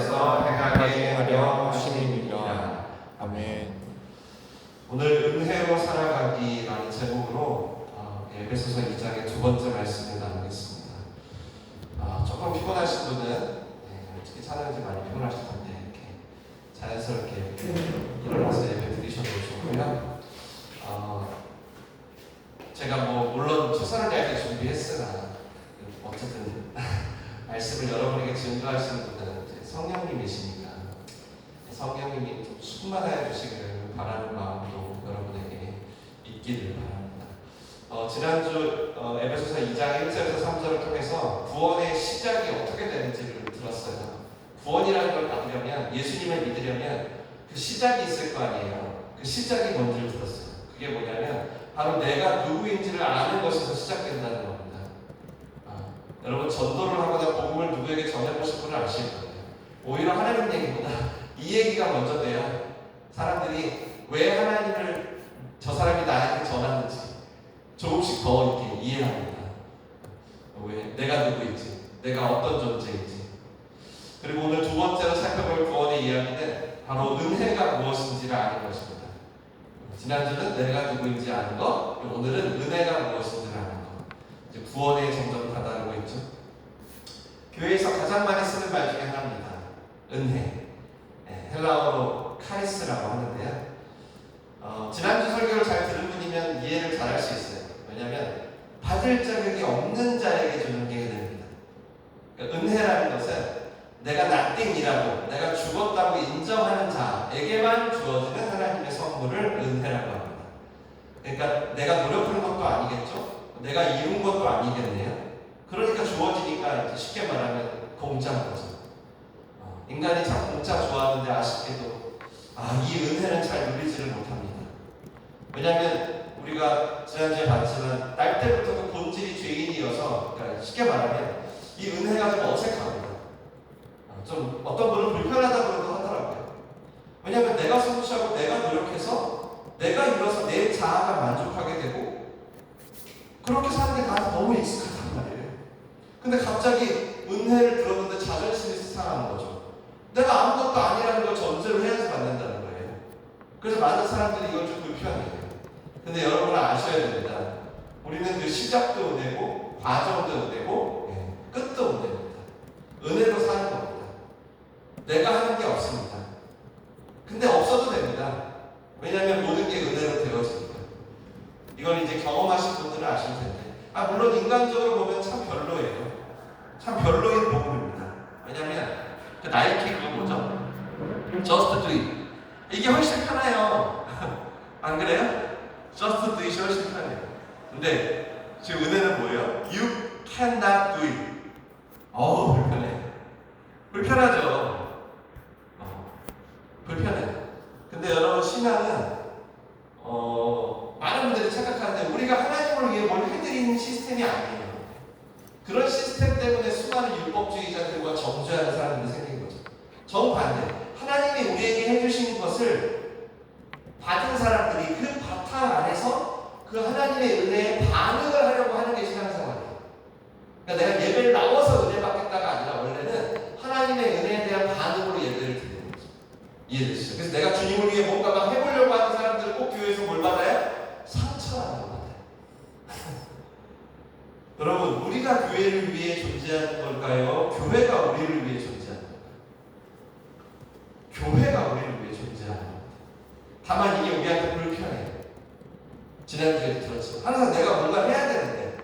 안에서 행하게 하려 하심이니라. 아멘. 오늘 은혜로 살아가기라는 제목으로 에베소서 2장의 두 번째 말씀을 나누겠습니다. 조금 피곤하신 분은 특히 찬양지 많이 피곤하실 텐데 이렇게 자연스럽게 이렇게 일어나서 예배 드리셔도 좋고요. 제가 물론 최선을 다해서 준비했으나 어쨌든 말씀을 여러분에게 증거하시는 분은 성령님이시니까 성령님이 좀 충만하여 주시기를 바라는 마음도 여러분에게 있기를 바랍니다. 지난주 에베소서 2장 1절에서 3절을 통해서 구원의 시작이 어떻게 되는지를 들었어요. 구원이라는 걸 받으려면, 예수님을 믿으려면 그 시작이 있을 거 아니에요. 그 시작이 뭔지를 들었어요. 그게 뭐냐면 바로 내가 누구인지를 아는 것에서 시작된다는 겁니다. 여러분 전도를 하거나 복음을 누구에게 전해보실 분을 아실 거예요. 오히려 하나님 얘기보다 이 얘기가 먼저 돼야 사람들이 왜 하나님을 저 사람이 나에게 전하는지 조금씩 더 이렇게 이해합니다. 왜 내가 누구인지, 내가 어떤 존재인지. 그리고 오늘 두 번째로 살펴볼 구원의 이야기는 바로 은혜가 무엇인지를 아는 것입니다. 지난주는 내가 누구인지 아는 것, 오늘은 은혜가 무엇인지를 아는 것. 이제 구원에 점점 다다르고 있죠. 교회에서 가장 많이 쓰는 말 중에 하나입니다. 은혜. 헬라어로 카리스라고 하는데요. 지난주 설교를 잘 들은 분이면 이해를 잘 할 수 있어요. 왜냐하면 받을 자격이 없는 자에게 주는 게 은혜입니다. 그러니까 은혜라는 것은 내가 nothing이라고, 내가 죽었다고 인정하는 자에게만 주어지는 하나님의 선물을 은혜라고 합니다. 그러니까 내가 노력한 것도 아니겠죠? 내가 이룬 것도 아니겠네요. 그러니까 주어지니까 이제 쉽게 말하면 공짜인 거죠. 인간이 참 공짜 좋아하는데 아쉽게도 이 은혜는 잘 누리지를 못합니다. 왜냐하면 우리가 지난주에 봤지만 날 때부터 그 본질이 죄인이어서, 그러니까 쉽게 말하면 이 은혜가 좀 어색합니다. 좀 어떤 분은 불편하다고 하더라고요. 왜냐하면 내가 성취하고 내가 노력해서 내가 이뤄서 내 자아가 만족하게 되고 그렇게 사는 게 다 너무 익숙하단 말이에요. 근데 갑자기 은혜를 들었는데 자존심이 상하는 거죠. 내가 아무것도 아니라는 걸 전제로 해야지 받는다는 거예요. 그래서 많은 사람들이 이걸 좀 불편해해요. 근데 여러분은 아셔야 됩니다. 우리는 그 시작도 은혜고 과정도 은혜고 끝도 은혜입니다. 은혜로 사는 겁니다. 내가 하는 게 없습니다. 근데 없어도 됩니다. 왜냐하면 모든 게 은혜로 되어지니까. 이걸 이제 경험하신 분들은 아실 텐데, 물론 인간적으로 보면 참 별로예요. 참 별로인 복음입니다. 왜냐하면 그 나이키 그거 뭐죠? Just do it. 이게 훨씬 편해요. 안 그래요? Just do it이 훨씬 편해요. 근데 지금 은혜는 뭐예요? You cannot do it. 불편해. 불편하죠. 불편해요. 근데 여러분 신앙은 많은 분들이 착각하는데 우리가 하나님을 위해 뭘 해드리는 시스템이 아니에요. 그런 시스템 때문에 수많은 율법주의자들과 정죄하는 사람들이 생긴 거죠. 정반대. 하나님이 우리에게 해주신 것을 받은 사람들이 그 바탕 안에서 그 하나님의 은혜에 반응을 하려고 하는 게 신앙생활이에요. 그러니까 내가 예배를 나와서 은혜 받겠다가 아니라 원래는 하나님의 은혜에 대한 반응으로 예배를 드리는 거죠. 이해되시죠? 그래서 내가 주님을 위해 뭔가 막 해보려고 하는 사람들은 꼭 교회에서 뭘 받아요? 상처라는 걸 받아요. 여러분, 우리가 교회를 위해 존재하는 걸까요? 교회가 우리를 위해 존재하는 걸까요? 교회가 우리를 위해 존재하는 겁니다. 다만 이게 우리한테 불편해요. 지난주에 들었죠. 항상 내가 뭔가 해야 되는데,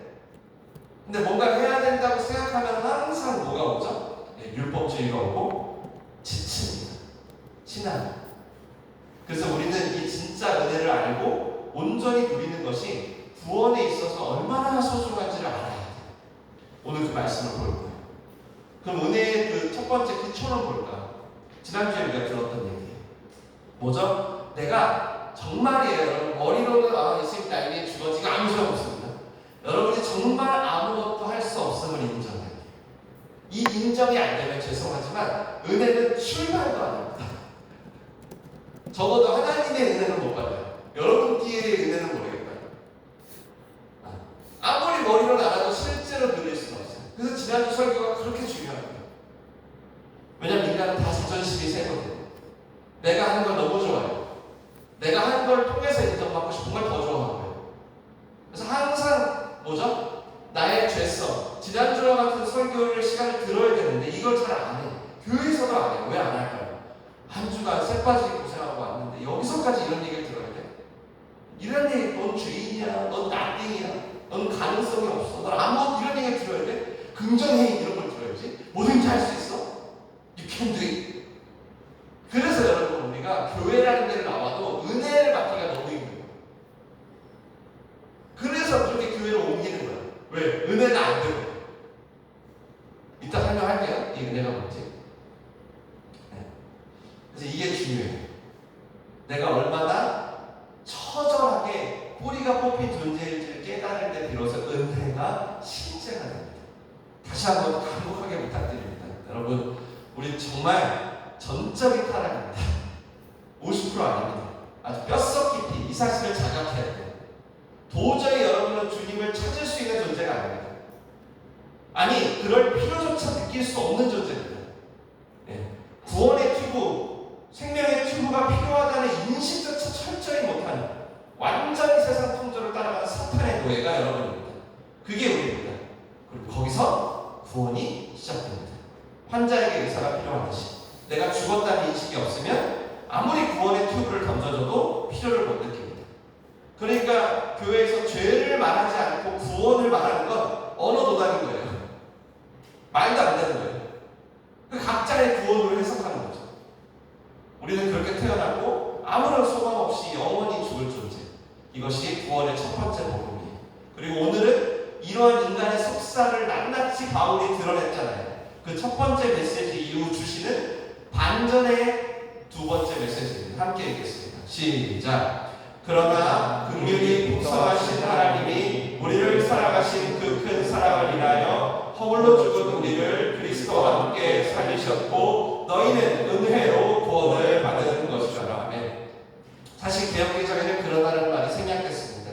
근데 뭔가 해야 된다고 생각하면 항상 뭐가 오죠? 율법주의가 오고 지칩니다. 신앙. 그래서 우리는 이 진짜 은혜를 알고 온전히 누리는 것이 구원에 있어서 얼마나 소중한지를 알아야 돼요. 오늘 그 말씀을 볼 거예요. 그럼 은혜의 그 첫 번째 기초는 뭘까? 지난주에 우리가 들었던 얘기예요. 뭐죠? 내가 정말이에요. 여러분 머리로는 예수님 나에게 주어지가 아무 소용 없습니다. 여러분이 정말 아무것도 할 수 없음을 인정해요. 이 인정이 안 되면 죄송하지만 은혜는 출발도 안 합니다. 적어도 하나님의 은혜는 못 받아요. 여러분끼리의 은혜는 모르겠어요. 아무리 머리로 나가도 실제로 누릴 수는 없어요. 그래서 지난주 설교가 그렇게 중요합니다. 왜냐면 인간은 다 자존심이 세거든. 내가 하는 걸 너무 좋아해요. 내가 하는 걸 통해서 인정받고 싶은 걸 더 좋아하고요. 그래서 항상 뭐죠? 나의 죄성. 지난주와 같은 설교를 시간을 들어야 되는데 이걸 잘 안 해. 교회에서도 안 해요. 왜 안 할까요? 한 주간 쇠 빠지게 고생하고 왔는데 여기서까지 이런 얘기를 들어야 돼? 이런 얘기, 넌 죄인이야, 넌 나띵이야, 넌 가능성이 없어, 넌 아무것도 이런 얘기를 들어야 돼? 긍정해 이런 걸 들어야지. 뭐든지 할 수 있어? You can do it. 그래서 여러분 우리가 교회라는 데를 나와도 은혜를 받기가 너무 힘들어요. 그래서 그렇게 교회로 옮기는 거예요. 왜? 은혜는 안 되고. 이따 설명할게요. 이 은혜가 뭔지. 네. 그래서 이게 중요해요. 내가 얼마나 처절하게 뿌리가 뽑힌 존재일지를 깨달을 때 비로소 은혜가 실제가 됩니다. 다시 한번 간곡하게 부탁드립니다. 여러분, 우리 정말 전적인 타락입니다. 50% 아닙니다. 아주 뼛속 깊이 이 사실을 자각해야 돼요. 도저히 여러분은 주님을 찾을 수 있는 존재가 아닙니다. 아니, 그럴 필요조차 느낄 수 없는 존재입니다. 네. 구원의 튜브, 생명의 튜브가 필요하다는 인식조차 철저히 못하는 완전히 세상 풍조를 따라가는 사탄의 노예가 여러분입니다. 그게 우리입니다. 그리고 거기서 구원이 시작됩니다. 환자에게 의사가 필요하듯이 내가 죽었다는 인식이 없으면 아무리 구원의 튜브를 던져줘도 필요를 못 느낍니다. 그러니까 교회에서 죄를 말하지 않고 구원을 말하는 건 언어 도단인 거예요. 말도 안 되는 거예요. 각자의 구원으로 해석하는 거죠. 우리는 그렇게 태어나고 아무런 소망 없이 영원히 죽을 존재. 이것이 구원의 첫 번째 복음이에요. 그리고 오늘은 이러한 인간의 속사를 낱낱이 바울이 드러냈잖아요. 그 첫 번째 메시지 이후 주시는 반전의 두 번째 메시지입니다. 함께 읽겠습니다. 시작. 그러나 긍휼이 풍성하신 하나님이 우리를 사랑하신 그 큰 사랑을 인하여 허물로 죽은 우리를 그리스도와 함께 살리셨고 너희는 은혜로 구원을 받은 것이라. 아멘. 사실 개역개정에는 그러다는 말이 생략됐습니다.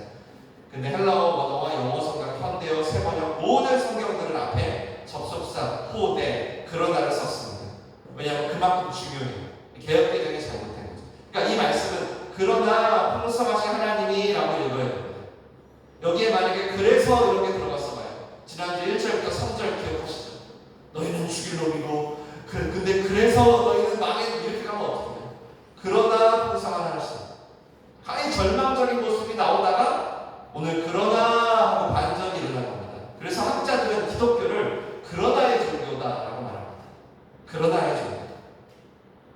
근데 헬라어 원어와 영어 성경, 현대어, 세번역 모든 성경들은 앞에 접속사, 호대, 그러다를 썼습니다. 왜냐하면 그만큼 중요해요. 개역개정이 잘못된 거죠. 그러니까 이 말씀은 그러나 풍성하신 하나님이 라고 읽어야 됩니다. 여기에 만약에 그래서 이렇게 들어갔어 봐요. 지난주 1절부터 3절 기억하시죠? 너희는 죽일 놈이고 근데 그래서 너희는 망해 이렇게 가면 어떻게 돼요? 그러나 풍성한 하나님. 아니 절망적인 모습이 나오다가 오늘 그러나 하고 반전이 일어난 겁니다. 그래서 학자들은 기독교를 그러나의 종교다라고 말합니다. 그러나의 종교.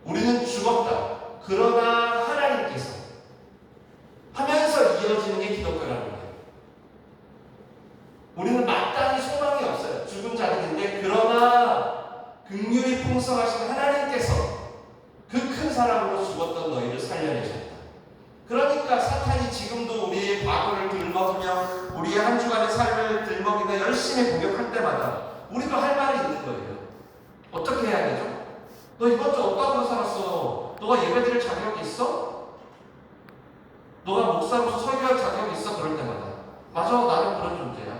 우리는 죽었다. 그러나 하나님께서 하면서 이어지는 게 기독교라는 거예요. 우리는 마땅히 소망이 없어요. 죽은 자들인데 그러나 긍휼이 풍성하신 하나님께서 그 큰 사랑으로 죽었던 너희를 살려내셨다. 그러니까 사탄이 지금도 우리의 과거를 들먹이며 우리의 한 주간의 삶을 들먹이며 열심히 공격할 때마다 우리도 할 말이 있는 거예요. 어떻게 해야 되죠? 너 이번 주 어떠하고 살았어? 너가 예배드릴 자격이 있어? 너가 목사로서 설교할 자격이 있어? 그럴 때마다 맞아, 나는 그런 존재야.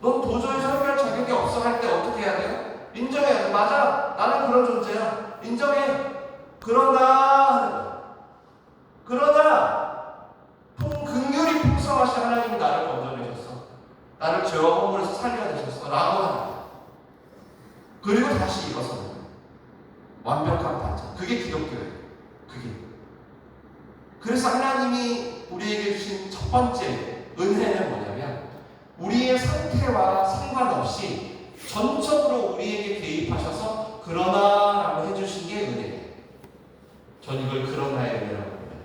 넌 도저히 설교할 자격이 없어 할 때 어떻게 해야 돼요? 인정해야 돼. 맞아, 나는 그런 존재야. 인정해. 그러나 하는 거야. 그러나 긍휼이 풍성하신 하나님이 나를 건져내셨어. 나를 죄와 허물에서 살려내셨어 라고 하는 거야. 그리고 다시 일어서는 거야. 완벽한 반전. 그게 기독교예요. 그게. 그래서 하나님이 우리에게 주신 첫 번째 은혜는 뭐냐면 우리의 상태와 상관없이 전적으로 우리에게 개입하셔서 그러나라고 해주신 게 은혜예요. 전 이걸 그러나의 은혜라고 합니다.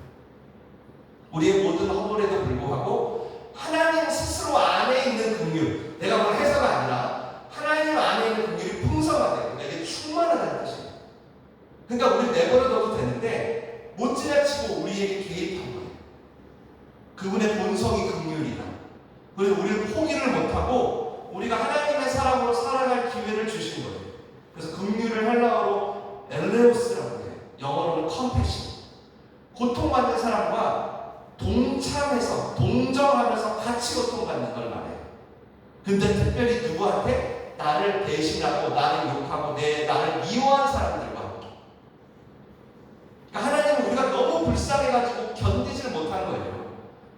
우리의 모든 허물에도 불구하고 하나님 스스로 안에 있는 긍휼, 내가 뭘 해서가 아니라 하나님 안에 있는 긍휼이 풍성하대요. 내게 충만하다는 뜻이에요. 그러니까 우리 내버려둬도 되는데 못 지나치고 우리에게 개입한 거예요. 그분의 본성이 긍휼이다. 그래서 우리를 포기를 못하고 우리가 하나님의 사랑으로 살아갈 기회를 주신 거예요. 그래서 긍휼을 헬라어로 엘레오스라고 해요. 영어로는 컴패션. 고통받는 사람과 동참해서 동정하면서 같이 고통받는 걸 말해요. 근데 특별히 누구한테? 나를 배신하고 나를 욕하고 나를 미워한 사람들과 함께. 그러니까 하나님은 우리가 너무 불쌍해가지고 견디지를 못한 거예요.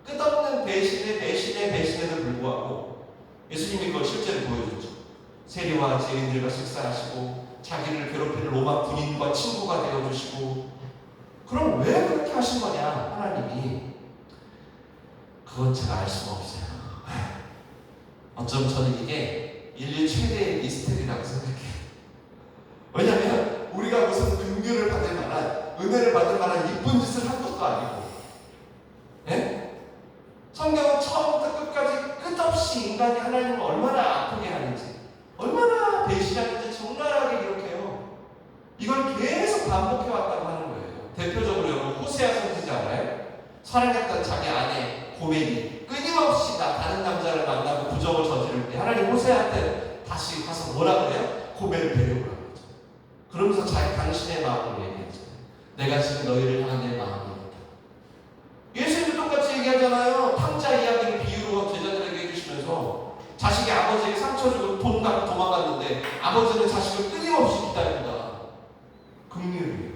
끝없는 배신에도 불구하고 예수님이 그걸 실제로 보여줬죠. 세리와 죄인들과 식사하시고 자기를 괴롭히는 로마 군인과 친구가 되어주시고. 그럼 왜 그렇게 하신 거냐 하나님이? 그건 제가 알 수가 없어요. 어쩜 저는 이게 인류 최대의 미스터리라고 생각해요. 왜냐하면 우리가 무슨 긍휼을 받을 만한, 은혜를 받을 만한 이쁜 짓을 한 것도 아니고, 예? 성경은 처음부터 끝까지 끝없이 인간이 하나님을 얼마나 아프게 하는지, 얼마나 배신하는지 적나라하게 기록해요. 이걸 계속 반복해 왔다고 하는 거예요. 대표적으로 여러분 호세아 선지자 알아요? 사랑했던 자기 아내 고멜이 끊임없이 다른 남자를 만나고 부정을 저지를 때 하나님 호세아한테 다시 가서 뭐라 그래요? 고멜을 데려오라고 그러죠. 그러면서 당신의 마음을 얘기했죠. 내가 지금 너희를 향한 내 마음이 있다. 예수님도 똑같이 얘기하잖아요. 탕자 이야기를 비유로 제자들에게 해주시면서 자식이 아버지에게 상처 주고 돈 갖고 도망갔는데 아버지는 자식을 끊임없이 기다린다. 긍휼이에요.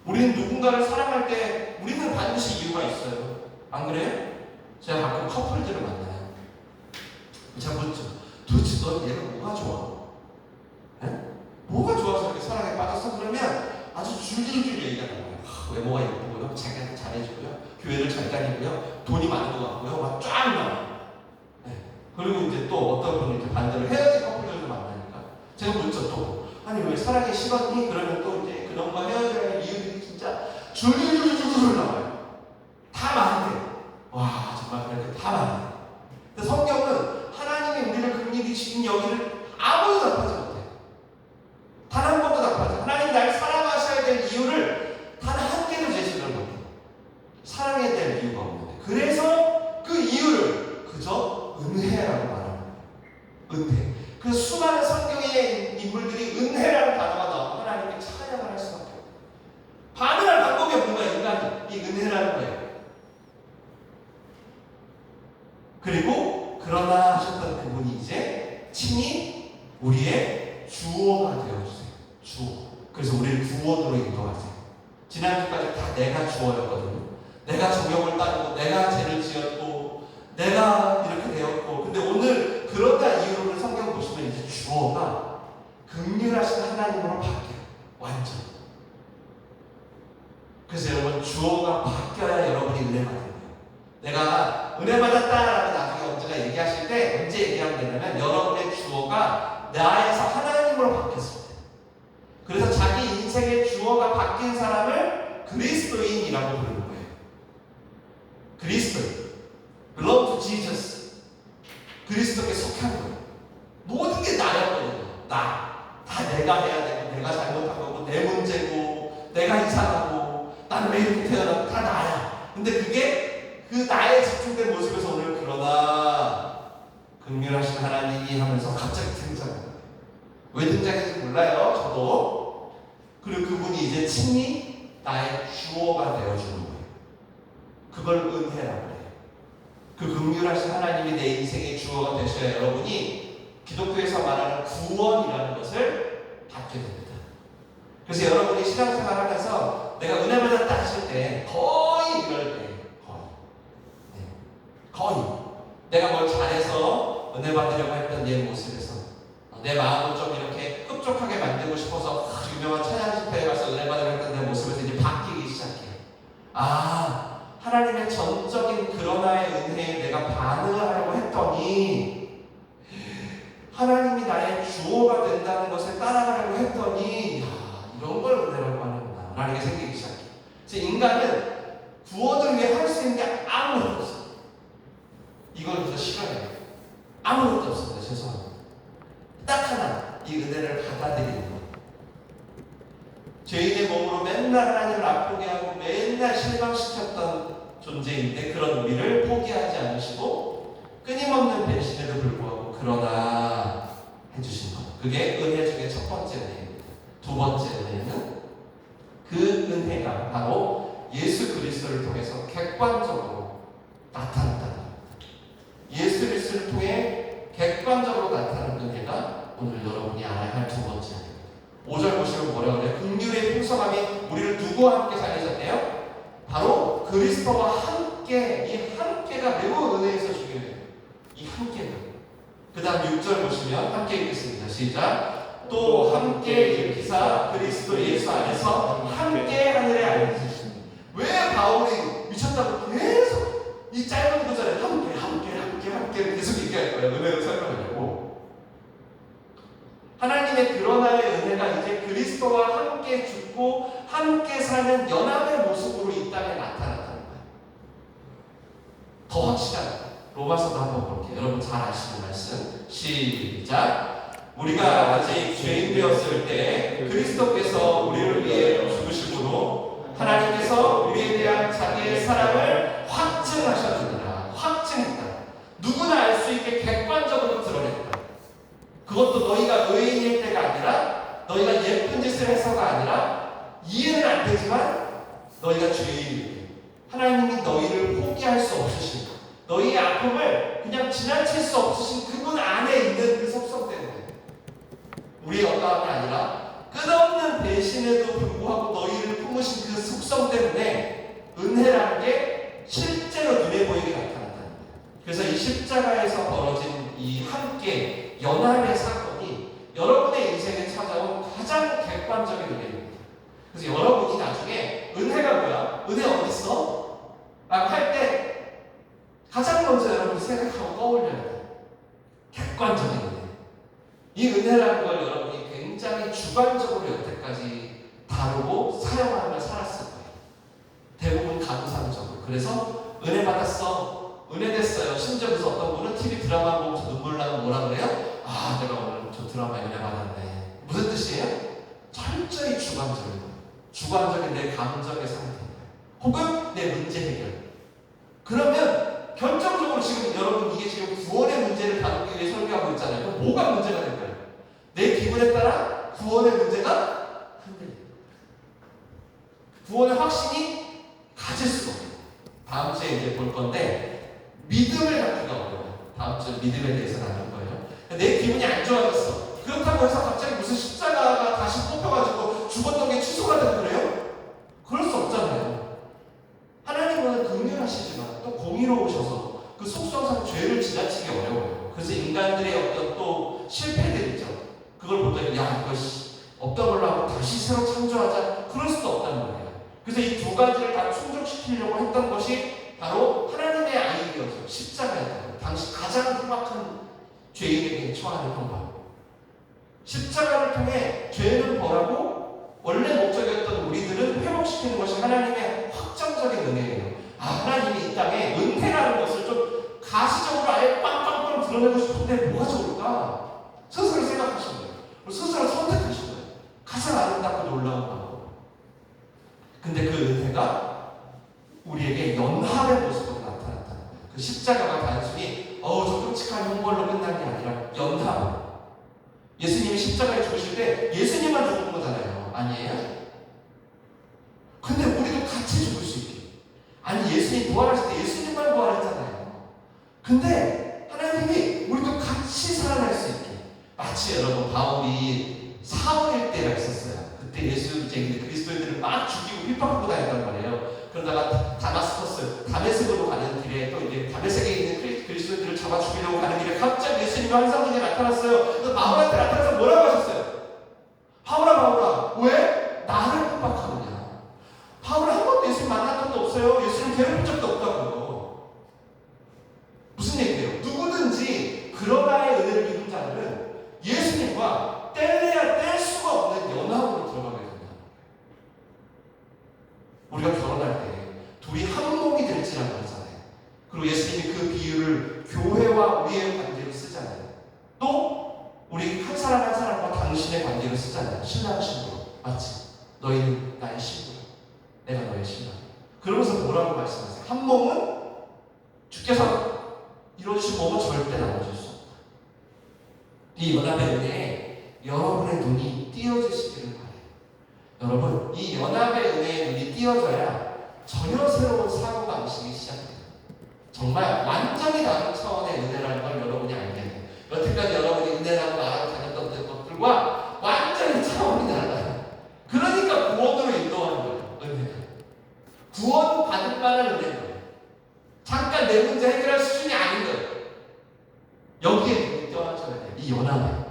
우리는 누군가를 사랑할 때 우리는 반드시 이유가 있어요. 안 그래요? 제가 가끔 커플들을 만나요. 제가 묻죠. 도대체 넌 얘가 뭐가 좋아? 에? 뭐가 좋아서 이렇게 사랑에 빠졌어? 그러면 아주 줄줄줄 얘기가 나와요. 외모가 예쁘고요, 자기한테 잘해주고요, 교회를 잘 다니고요, 돈이 많은 것 같고요, 막 쫙 나와요. 네. 그리고 이제 또 어떤 분은 이제 반대로 헤어진 커플들을 만나니까 제가 묻죠. 또 아니 왜 사랑이 식었니? 그러면 또 이제 그놈과 헤어져야 할 이유들이 진짜 줄줄줄줄 나와요. 다 많은데, 와 정말 그렇게 다 많아요. 근데 성경은 하나님이 우리를 긍휼히 지킨 여기를 아무도 답하지 못해요. 단 한 번도 답하지. 하나님 날 사랑하셔야 될 이유를 단 한 개도 제시를 못해요. 사랑해야 될 이유가 없는데, 그래서 그 이유를 그저 은혜라고 말합니다. 은혜. 그 수많은 성경의 인물들이 은혜라는 단어가 나오고 하나님께 찬양을 할 수밖에 없어요. 반응할 방법이 없는 거예요. 인간이 이 은혜라는 거예요. 그리고 그러나 하셨던 그분이 이제 친히 우리의 주어가 되어주세요. 주어. 그래서 우리를 구원으로 인도하세요. 지난주까지 다 내가 주어였거든요. 내가 정욕을 따르고 내가 죄를 지었고 내가 이렇게 되었고, 근데 오늘 그러다 이후로는 성경 보시면 이제 주어가 긍휼하신 하나님으로 바뀌어요. 완전. 그래서 여러분 주어가 바뀌어야 여러분이 은혜 받는 거예요. 내가 은혜 받았다라고 나중에 언제가 얘기하실 때 언제 얘기하면 되냐면 여러분의 주어가 나에서 하나님으로 바뀌었을 때. 그래서 자기 인생의 주어가 바뀐 사람을 그리스도인이라고 부르는 거예요. 그리스도인. Belong to Jesus. 그리스도께 속한 거예요. 모든 게 나였거든요. 다 내가 해야 되고, 내가 잘못한 거고, 내 문제고, 내가 이상하고, 나는 왜 이렇게 태어나고, 다 나야. 근데 그게 그 나에 집중된 모습에서 오늘 그러나 긍휼하신 하나님이 하면서 갑자기 등장합니다. 왜 등장했는지 몰라요. 저도. 그리고 그분이 이제 친히 나의 주어가 되어주는 거예요. 그걸 은혜라고 해요. 그 긍휼하신 하나님이 내 인생의 주어가 되셔야 여러분이 기독교에서 말하는 구원이라는 것을 받게 됩니다. 그래서 여러분이 신앙생활 하면서 내가 은혜 받았다 하실 때 거의 이럴 때 거의 내가 뭘 잘해서 은혜 받으려고 했던 내 모습에서 내 마음을 좀 이렇게 흡족하게 만들고 싶어서 유명한 찬양 집회에 가서 은혜 받으려고 했던 내 모습에서 이제 바뀌기 시작해요. 하나님의 전적인 그러나의 은혜에 내가 반응을 하려고 했더니 하나님이 나의 주어가 된다는 것에 따라가려고 했더니 이런 걸 은혜라고 하는구나 라는 게 생기기 시작해요. 그래서 인간은 구원을 위해 할 수 있는 게 아무것도 없어요. 이걸 그래서 싫어해요. 아무것도 없습니다. 죄송합니다. 딱 하나, 이 은혜를 받아들이는 것. 죄인의 몸으로 맨날 하나님을 아프게 하고 맨날 실망시켰던 존재인데 그런 우리를 포기하지 않으시고 끊임없는 배신에도 불구하고 그러나 해주신 것. 그게 은혜 중에 첫 번째 은혜입니다. 두 번째 은혜는 그 은혜가 바로 예수 그리스도를 통해서 객관적으로 나타났다는 겁니다. 예수 그리스도를 통해 객관적으로 나타나는 은혜가 오늘 소감이 우리를 누구와 함께 살리셨대요? 바로 그리스도와 함께. 이 함께가 매우 은혜에서 중요해요. 이 함께가. 그 다음 6절 보시면 함께 읽겠습니다. 시작. 또 함께 일으키사 그리스도 예수 안에서 함께 하늘에 앉으시니. 왜 바울이 미쳤다고 계속 이 짧은 구절에 함께 계속 얘기할 거예요. 은혜로 설명하려고. 하나님의 드러나의 은혜가 이제 그리스도와 함께 죽고 함께 사는 연합의 모습으로 이 땅에 나타났다는 거예요. 더 확실하게 로마서도 한번 볼게요. 여러분 잘 아시는 말씀. 시작. 우리가 아직 죄인 되었을 때 그리스도께서 우리를 위해 죽으심으로 하나님께서 우리에 대한 자기의 사랑을 확증하셨느니라. 확증했다. 누구나 알 수 있게 객관적으로 드러냈다. 그것도 너희가 의인일 때가 아니라, 너희가 예쁜 짓을 해서가 아니라, 이해는 안 되지만 너희가 죄인일 때 하나님이 너희를 포기할 수 없으신, 너희의 아픔을 그냥 지나칠 수 없으신 그분 안에 있는 그 속성 때문에, 우리의 어떠함이 아니라 끝없는 배신에도 불구하고 너희를 품으신 그 속성 때문에 은혜라는 게 실제로 눈에 보이게 나타난다는 거예요. 그래서 이 십자가에서 벌어진 이 함께 연합의 사건이 여러분의 인생에 찾아온 가장 객관적인 은혜입니다. 그래서 여러분이 나중에 은혜가 뭐야? 은혜 어디 있어? 라고 할 때 가장 먼저 여러분이 생각하고 떠올려야 돼요. 객관적인 은혜. 이 은혜라는 걸 여러분이 굉장히 주관적으로 여태까지 다루고 사용하며 살았을 거예요. 대부분 감상적으로. 그래서 은혜 받았어, 은혜 됐어요. 심지어 그래서 어떤 분은 TV 드라마 보면서 눈물 나면 뭐라 그래요? 아, 내가 오늘 저 드라마에 은혜 받았네. 무슨 뜻이에요? 철저히 주관적인 내 감정의 상태, 혹은 내 문제 해결. 그러면 결정적으로 지금 여러분 이게 지금 구원의 문제를 다루기 위해 설교하고 있잖아요. 그럼 뭐가 문제가 될까요? 내 기분에 따라 구원의 문제가 흔들립니다. 구원의 확신이 가질 수가 없어요. 다음 주에 이제 볼 건데 믿음을 갖기가 어려워요. 다음 주에 믿음에 대해서 나눌 거예요. 내 기분이 안 좋아졌어. 그렇다고 해서 갑자기 무슨 십자가가 다시 뽑혀가지고 죽었던 게 취소가 되고 그래요? 그럴 수 없잖아요. 하나님은 긍휼하시지만 또 공의로우셔서 그 속성상 죄를 지나치기 어려워요. 그래서 인간들의 어떤 또 실패들 있죠. 그걸 보더니 야 이거 없던 걸로 하고 다시 새로 창조하자. 그럴 수도 없다는 거예요. 그래서 이 두 가지를 다 충족시키려고 했던 것이 바로 하나님의 아이디어죠. 십자가였다. 당시 가장 흉악한 죄인에게 처하는 방법. 십자가를 통해 죄는 벌하고 원래 목적이었던 우리들은 회복시키는 것이 하나님의 확정적인 은혜예요. 아, 하나님이 이 땅에 은혜라는 것을 좀 가시적으로 아예 빵빵빵 드러내고 싶은데 뭐가 좋을까? 스스로 생각하신 거예요. 스스로 선택하신 거예요. 가장 아름답고 놀라운 방법. 근데 그 은혜가 우리에게 연합의 모습으로 나타났다는 거예요. 그 십자가가 단순히 저 끔찍한 형벌로 끝난 게 아니라 연합. 예수님이 십자가에 죽으실 때 예수님만 죽은 거잖아요. 아니에요? 근데 우리도 같이 죽을 수 있게. 아니 예수님 부활하실 때 예수님만 부활했잖아요. 근데 하나님이 우리도 같이 살아날 수 있게. 마치 여러분 바울이 사울일 때가 있었어요. 그때 예수 이제 그리스도인들을 막 죽이고 핍박하고 다녔단 말이에요. 그러다가 다마스커스, 다메섹으로 가는 길에 또 이제 다메섹에 있는 그리스도인들을 잡아 죽이려고 가는 길에 갑자기 예수님이 환상중에 나타났어요. 그래서 바울한테 나타나서 뭐라고 하셨어요? 바울아 왜 나를 핍박하느냐? 바울은 한 번도 예수님 만난 적도 없어요. 예수님 괴롭힌 적도 없다고요. 무슨 얘기예요? 누구든지 그러나의 은혜를 입은 자들은 예수님과 뗄래야 뗄 수가 없는 연합으로 들어가게 된다. 우리가 결혼할 때 둘이 한 몸이 될지라고 하잖아요. 그리고 예수님이 그 비유를 교회와 우리의 관계로 쓰잖아요. 또 우리 한 사람 한 사람과 당신의 관계로 쓰잖아요. 신랑 신부. 맞지? 너희는 나의 신부, 내가 너의 신랑. 그러면서 뭐라고 말씀하세요? 한 몸은 주께서 이루어주신 몸은 절대 나눠줄 수 없다. 이 연합의 은혜에 여러분의 눈이 띄어지시기를 바라요. 여러분, 이 연합의 은혜에 눈이 띄어져야 전혀 새로운 사고방식이 시작돼요. 정말 완전히 다른 차원의 은혜라는 걸 여러분이 알게 돼요. 여태까지 여러분이 은혜라고 말하고 다녔던 것들과 완전히 차원이 달라요. 그러니까 구원으로 내 문제 해결할 수준이 아닌 거예요. 여기에 눈이 떠나줘야 돼요. 이 연합에.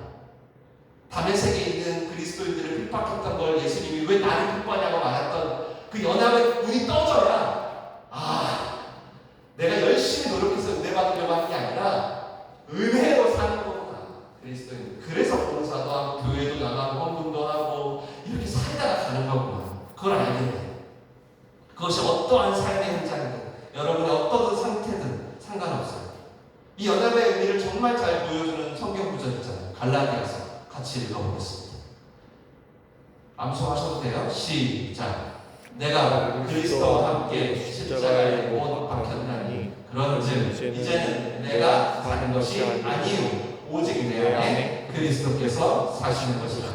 다메섹에 있는 그리스도인들을 핍박했던 걸 예수님이 왜 나를 핍박하냐고 말했던 그 연합에 눈이 떠져야 내가 열심히 노력해서 은혜 받으려고 하는 게 아니라 은혜로 사는 거구나. 그리스도인. 그래서 봉사도 하고 교회도 나가고 헌금도 하고 이렇게 살다가 가는 거구나. 그걸 알게 돼요. 그것이 어떠한 삶의 현장이든 여러분의 어떤 상태든 상관없어요. 이 연합의 의미를 정말 잘 보여주는 성경 구절 있잖아요. 갈라디아서 같이 읽어보겠습니다. 암송하셔도 돼요. 시작. 내가 그리스도와 함께 십자가에 못 박혔나니 그런즉 이제는 내가 사는 것이 아니요 오직 내 안에 그리스도께서 사시는 것이다.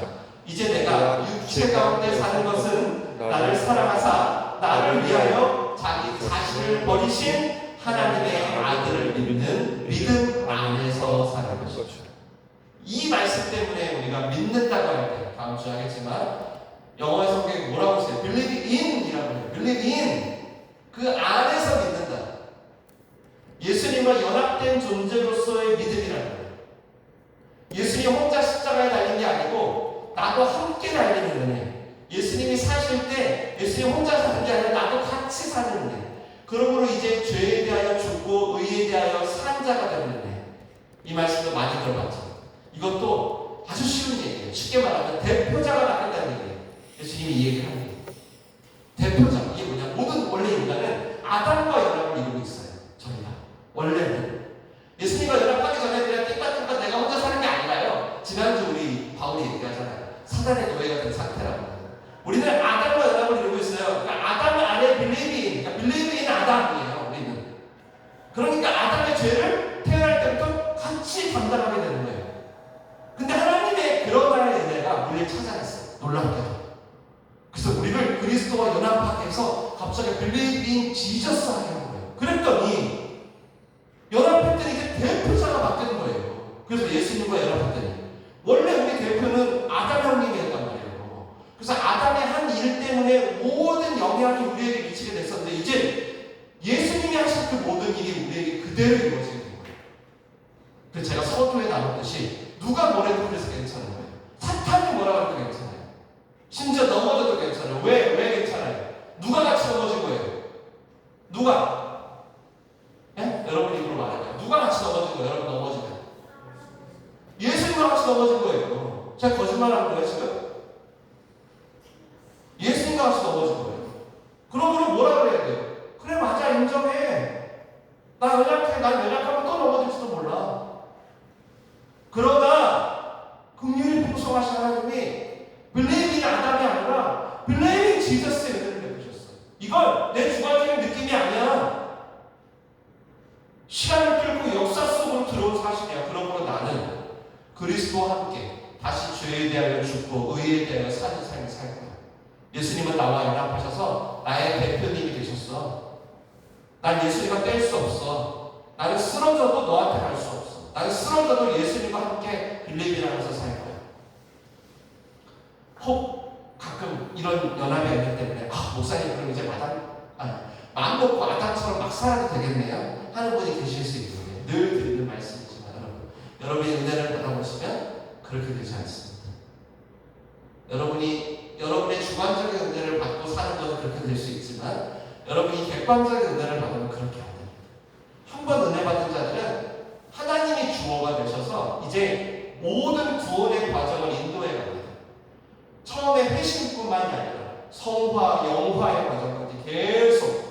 이제 내가 육체 가운데 사는 것은 나를 사랑하사 나를 위하여 자기 자신을 버리신 하나님의 아들을 믿는 믿음 안에서 사는 것이다. 이 말씀 때문에 우리가 믿는다고 할 때 다음 주에 하겠지만 영어의 성경이 뭐라고 써요? Believe in 이라고 해요. Believe in. 그 안에서 믿는다. 예수님과 연합된 존재로서의 믿음이라는 거예요. 예수님 혼자 십자가에 달린 게 아니고 나도 함께 달리는 은혜. 예수님이 사실 때 예수님 혼자 사는 게 아니라 나도 같이 사는 은혜. 그러므로 이제 죄에 대하여 죽고 의에 대하여 산 자가 되는 은혜. 이 말씀도 많이 들어봤죠. 이것도 아주 쉬운 얘기예요. 쉽게 말하면 대표자가 바뀐다는 얘기예요. 예수님이 이 얘기를 하는 거예요. 대표자. 이게 뭐냐? 모든 원래 인간은 아담과 연합을 이루고 있어요. 저희가. 원래는. 예수님과 연합하기 전에 그냥 띵까띵까 내가 혼자 사는 게 아니라요. 지난주 우리 바울이 얘기하잖아요. 사단의 노예가 된 상태라고. 우리는 아담과 연합을 이루고 있어요. 그러니까 아담 안에 빌리비인, 그러니까 빌리비인 아담이에요. 우리는. 그러니까 아담의 죄를 태어날 때부터 같이 감당하게 되는 거예요. 근데 하나님의 그런 나라의 은혜가 우리를 찾아냈어요. 놀랍게도. 그래서 우리를 그리스도와 연합하게 해서 갑자기 빌리빙 지저스 하게 한 거예요. 그랬더니 연합했더니 이제 대표자가 바뀌는 거예요. 그래서 예수님과 연합했더니 원래 우리 대표는 아담 형님이었단 말이에요. 그래서 아담의 한 일 때문에 모든 영향이 우리에게 미치게 됐었는데 이제 예수님이 하신 그 모든 일이 우리에게 그대로 이루어지게 된 거예요. 그래서 제가 서두에 나눴듯이 누가 뭐래도 그래서 괜찮은 거예요. 사탄이 뭐라고 해도 괜찮아요. 심지어 넘어져도 괜찮아요. 왜 괜찮아요? 누가 같이 넘어진 거예요? 누가? 예? 여러분 입으로 말할까요? 누가 같이 넘어진 거예요? 여러분 넘어지면 예수님과 같이 넘어진 거예요. 제가 거짓말하는 거예요 지금? 예수님과 같이 넘어진 거예요. 그러므로 뭐라 그래야 돼요? 그래 맞아 인정해. 나 연약해. 난 연약하면 또 넘어질지도 몰라. 그러나 긍휼히 풍성하신 하나님이 블레이밍 아담이 아니라 블레이밍 지저스의 은혜를 베푸셨어요. 이건 내 주관적인 느낌이 아니야. 시간을 뚫고 역사 속으로 들어온 사실이야. 그러므로 나는 그리스도와 함께 다시 죄에 대하여 죽고 의에 대하여 사는 삶을 살 거야. 예수님은 나와 연합하셔서 나의 대표님이 되셨어. 난 예수님과 뗄 수 없어. 나는 쓰러져도 너한테 갈 수 없어. 나는 쓰러져도 예수님과 함께 빌리비라면서 살 거야. 혹 가끔 이런 연합의 은혜 때문에 목사님 그럼 이제 마음 먹고 아담처럼 막 살아도 되겠네요 하는 분이 계실 수 있거든요. 늘 드리는 말씀이지만 여러분이 은혜를 받아보시면 그렇게 되지 않습니다. 여러분의 주관적인 은혜를 받고 사는 것은 그렇게 될 수 있지만 여러분이 객관적인 은혜를 받으면 그렇게 안 돼요. 한 번 은혜 받은 자들은 하나님이 주어가 되셔서 이제 모든 구원의 과정을 인도해 갑니다. 처음에 회심뿐만이 아니라 성화, 영화의 과정까지 계속.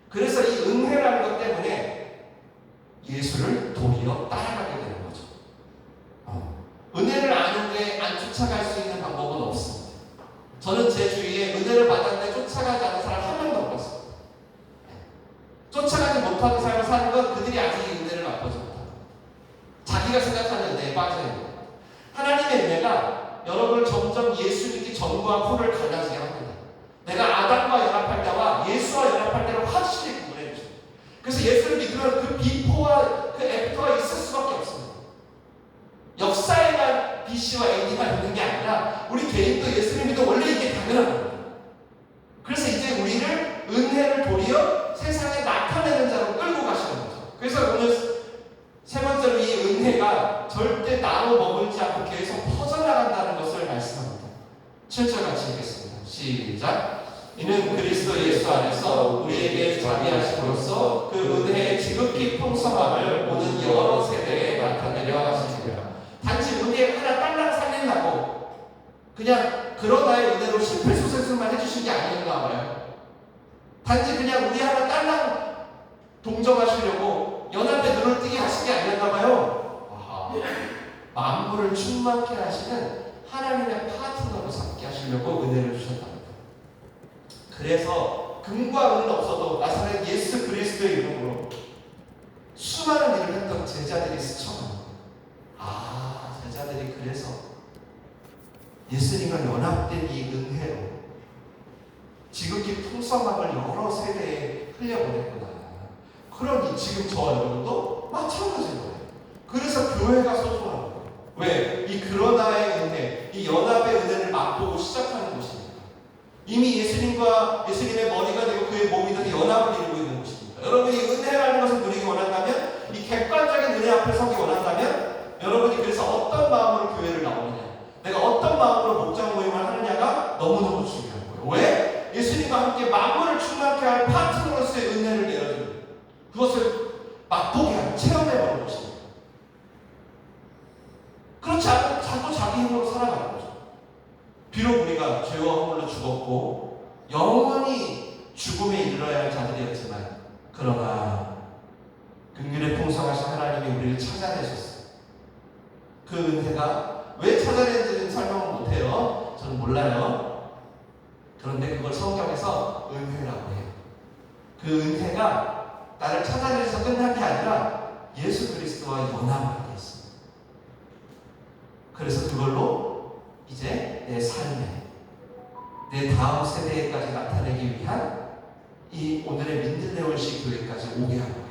그래서 이 은혜라는 것 때문에 예수를 도리어 따라가게 되는 거죠. 은혜를 아는데 안 쫓아갈 수 있는 방법은 없습니다. 저는 제 주위에 은혜를 받았는데 쫓아가지 않는 사람 한 명도 못 봤어요. 쫓아가지 못하는 삶을 사는 건 그들이 아직 이 은혜를 맛보지 못합니다. 자기가 생각하는 은혜에 빠져있는 거예요. 하나님의 은혜가 여러분을 점점 예수 믿기 전과 후를 갈라지게 합니다. 내가 아담과 연합할 때와 예수와 연합할 때를 확실히 구분해 주십니다. 그래서 예수를 믿으면 그 비포와 그 애프터가 있을 수밖에 없습니다. 역사에만 BC와 AD만 있는 게 아니라 우리 개인도 예수를 믿어 원래 이게 당연한 겁니다. 그래서 이제 우리를 은혜를 도리어 세상에 나타내는 자로 끌고 가십니다. 같이 읽겠습니다. 시작. 이는 그리스도 예수 안에서 우리에게 자비하심으로써 그 은혜의 지극히 풍성함을 모든 여러 세대에 나타내려 하시니라. 단지 은혜 하나 딸랑 살린다고 그냥 그러나의 은혜로 심폐소생술만 해주신 게 아니었나 봐요. 단지 그냥 우리 하나 딸랑 동정하시려고 연합에 눈을 뜨게 하신 게 아니었나 봐요. 아하. 만물을 충만케 하시는 하나님의 파트너로 삼게 하시려고 은혜를 주셨답니다. 그래서 금과 은은 없어도 나사렛 예수 그리스도의 이름으로 수많은 일을 했던 제자들이 스쳐갑니다. 아, 제자들이 그래서 예수님과 연합된 이 은혜로 지극히 풍성함을 여러 세대에 흘려보냈구나. 그러니 지금 저 여러분도 마찬가지인 거예요. 그래서 교회가 소중한 거예요. 왜? 이 그러나의 은혜, 이 연합의 은혜를 맛보고 시작하는 곳입니다. 이미 예수님과 예수님의 머리가 되고 그의 몸이 되고 연합을 이루고 있는 곳입니다. 여러분이 은혜라는 것을 누리기 원한다면, 이 객관적인 은혜 앞에 서기 원한다면, 여러분이 그래서 어떤 마음으로 교회를 나오느냐, 내가 어떤 마음으로 목장 모임을 하느냐가 너무너무 중요한 거예요. 왜? 예수님과 함께 만물을 충만케 할 파트너로서의 은혜를 내어주는, 그것을 맛보게 하고 체험해보는 것입니다. 그렇지 않고 자꾸 자기 힘으로 살아가는 거죠. 비록 우리가 죄와 허물로 죽었고 영원히 죽음에 이르러야 할 자들이었지만, 그러나 긍휼의 풍성하신 하나님이 우리를 찾아내셨어요. 그 은혜가 왜 찾아내는지는 설명을 못해요. 저는 몰라요. 그런데 그걸 성경에서 은혜라고 해요. 그 은혜가 나를 찾아내서 끝난 게 아니라 예수 그리스도와 연합하게 했습니다. 그래서 그걸로 이제 내 삶에, 내 다음 세대에까지 나타내기 위한 이 오늘의 민들레올시 교회까지 오게 한 거예요.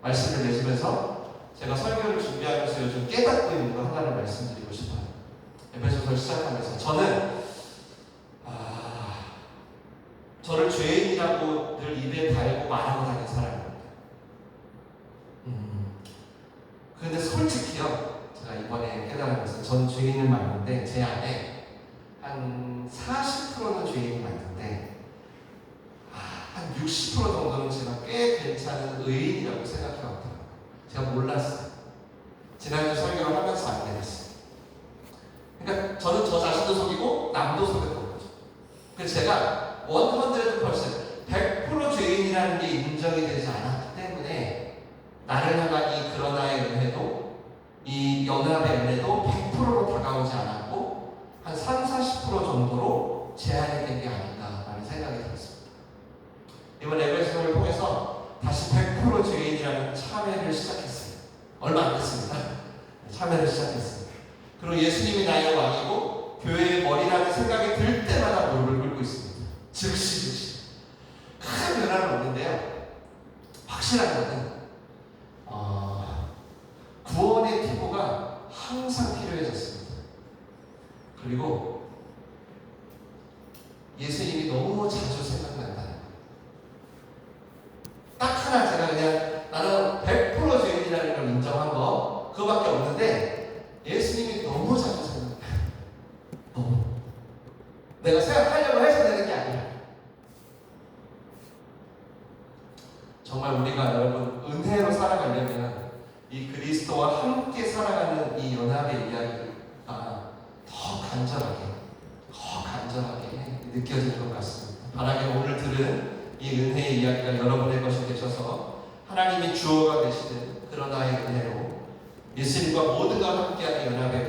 말씀을 내주면서 제가 설교를 준비하면서 요즘 깨닫고 있는 거 하나를 말씀드리고 싶어요. 에베소서 시작하면서 저를 죄인이라고 늘 입에 달고 말하고 다니는 사람입니다. 그런데 솔직히요, 제가 이번에 깨달으면서 전 죄인을 맞는데 제 안에 한 40%는 죄인이 맞는데 한 60% 정도는 제가 꽤 괜찮은 의인이라고 생각해왔더라고요. 제가 몰랐어요. 지난주 설교를 하면서 알게 됐어요. 그러니까 저는 저 자신도 속이고 남도 속였던 거죠. 그래서 제가 100% 죄인이라는 게 인정이 되지 않았기 때문에 나를 향한 이 그러나의 은혜도, 이 연합의 은혜도 100%로 다가오지 않았고 한 30-40% 정도로 제한이 된 게 아닌가라는 생각이 들었습니다. 이번 에베소서를 통해서 다시 100% 죄인이라는 참회를 시작했어요. 얼마 안 됐습니다. 참회를 시작했습니다. 그리고 예수님이 나의 왕이고 교회의 머리라는 생각이 들 때마다 무릎을 꿇고 있습니다. 즉시 큰 변화는 없는데요, 확실한 것은 구원의 기도가 항상 필요해졌습니다. 그리고 예수님이 너무 자주 생각난다는 거예요. 딱 하나, 제가 그냥 나는 100% 죄인이라는 걸 인정한 거 그거밖에 없는데, 예수님이 너무 자주 생각나요. 너무. 내가 생각하려고 해서 되는 게 아니라, 정말 우리가 여러분 은혜로 살아가려면 이 그리스도와 함께 살아가는 이 연합의 이야기가 더 간절하게 느껴질 것 같습니다. 바라기 오늘 들은 이 은혜의 이야기가 여러분의 것이 되셔서 하나님이 주어가 되시는 그런 나의 은혜로 예수님과 모든 걸 함께하는 연합의